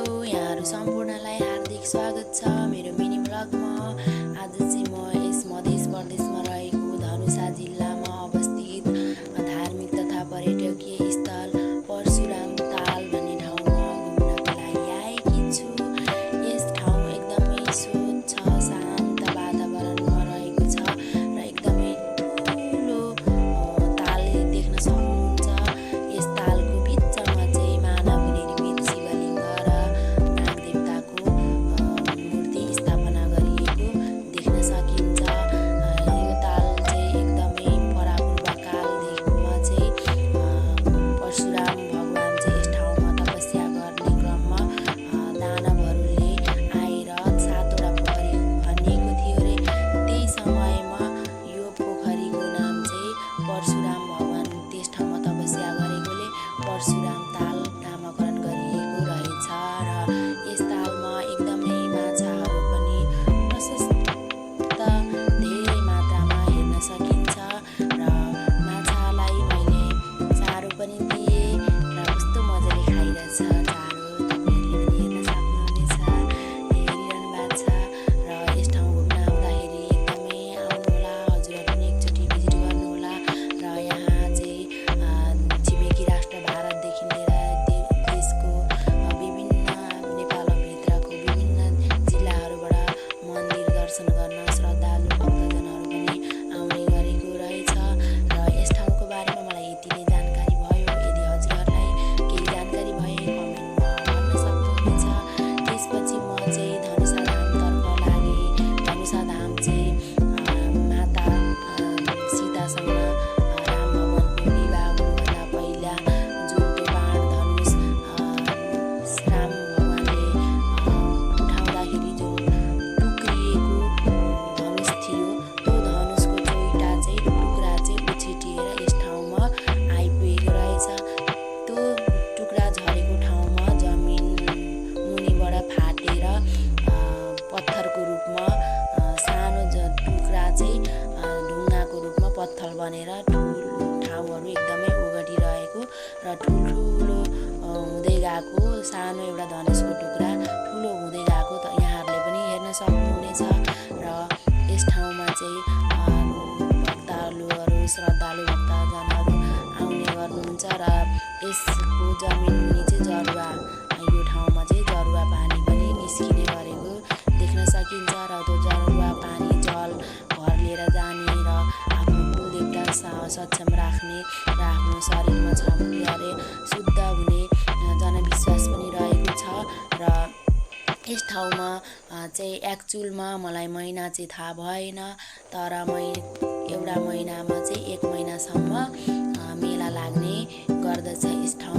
यहाँहरू सम्पूर्णलाई हार्दिक स्वागत छ मेरो मिनी ब्लगमा। आज चाहिँ म यस मध्य प्रदेशमा रहेको धनुषा जिल्लामा अवस्थित धार्मिक तथा पर्यटकीय स्थल परशुराम ताल भन्ने ठाउँमा घुम्नको लागि आएकी छु। यस ठाउँ एकदमै स्वच्छ शान्त वातावरणमा रहेको छ र एकदमै ठुलो ताल देख्न सक्नुहुन्छ। यस तालको बिचमा चाहिँ मानव निर्मित शिवलिङ्ग र नागदेवताको मूर्ति स्थापना गरिएको देख्न सकिन्छ। यो ताल चाहिँ एकदमै परापूर्वकालदेखिमा चाहिँ परशुराम भगवान चाहिँ यस ठाउँमा तपस्या गर्ने क्रममा दानवहरूले आएर 7वटा पोखरी खनेको थियो रे। त्यही समयमा यो पोखरीको नाम चाहिँ परशुराम भगवान त्यस ठाउँमा तपस्या गरेकोले परशुराम ताल नामाकरण गरिएको रहेछ। र यस तालमा एकदमै माछाहरू पनि प्रशस्त धेरै मात्रामा हेर्न सकिन्छ र माछालाई मैले चारो पनि दिएँ र कस्तो मजाले खाइरहेछ चारो, तपाईँहरूले पनि हेर्न सक्नुहुनेछ, हेरिरहनु भएको छ। र यस ठाउँ घुम्न आउँदाखेरि एकदमै आउनुहोला, हजुरहरू पनि एकचोटि भिजिट गर्नुहोला। र यहाँ चाहिँ छिमेकी राष्ट्र भारतदेखि लिएर देशको विभिन्न नेपालभित्रको विभिन्न जिल्लाहरूबाट मन्दिर दर्शन गर्न श्रद्धालु भक्तजनहरू पनि आउने गरेको रहेछ। र यस ठाउँको बारेमा मलाई यति नै जानकारी भयो। यदि हजुरहरूलाई केही जानकारी भए कमेन्टमा भन्न सक्नुहुनेछ। त्यसपछि म चाहिँ धनुषा धामतर्फ लागेँ। धनुषा धाम चाहिँ माता सीतासँग राम भगवानको विवाह हुनुभन्दा पहिला जुन त्यो बाण धनुष राम भगवानले उठाउँदाखेरि जुन टुक्रिएको धनुष थियो, त्यो धनुषको दुईटा चाहिँ टुक्रा चाहिँ उछिटिएर यस ठाउँमा आइपुगेको रहेछ। त्यो टुक्रा झरेको ठाउँमा जमिन मुनिबाट फाटेर पत्थरको रूपमा सानो टुक्रा चाहिँ ढुङ्गाको रूपमा पत्थर बनेर ठाउँहरू एकदमै ओगटिरहेको र ठुल्ठुलो हुँदै गएको सानो एउटा धनुषको टुक्रा ठुलो हुँदै गएको त यहाँहरूले पनि हेर्न सक्नुहुनेछ। र यस ठाउँमा चाहिँ भक्तहरू श्रद्धालु भक्तजनहरू आउने गर्नुहुन्छ र यसको जमिन मुनि चाहिँ जरुवा, यो ठाउँमा चाहिँ जरुवा पानी पनि निस्किने गरेको देख्न सकिन्छ। र त्यो जरुवा पानी जल घर लिएर जाने र आफ्नो कुलदेवता सक्षम राख्ने र आफ्नो शरीरमा छम्क्याएर शुद्ध हुने जनविश्वास पनि रहेको छ। र यस ठाउँमा चाहिँ एक्चुअलमा मलाई महिना चाहिँ थाहा भएन, तर एउटा महिनामा चाहिँ 1 महिनासम्म मेला लाग्ने गर्दछ यस ठाउँ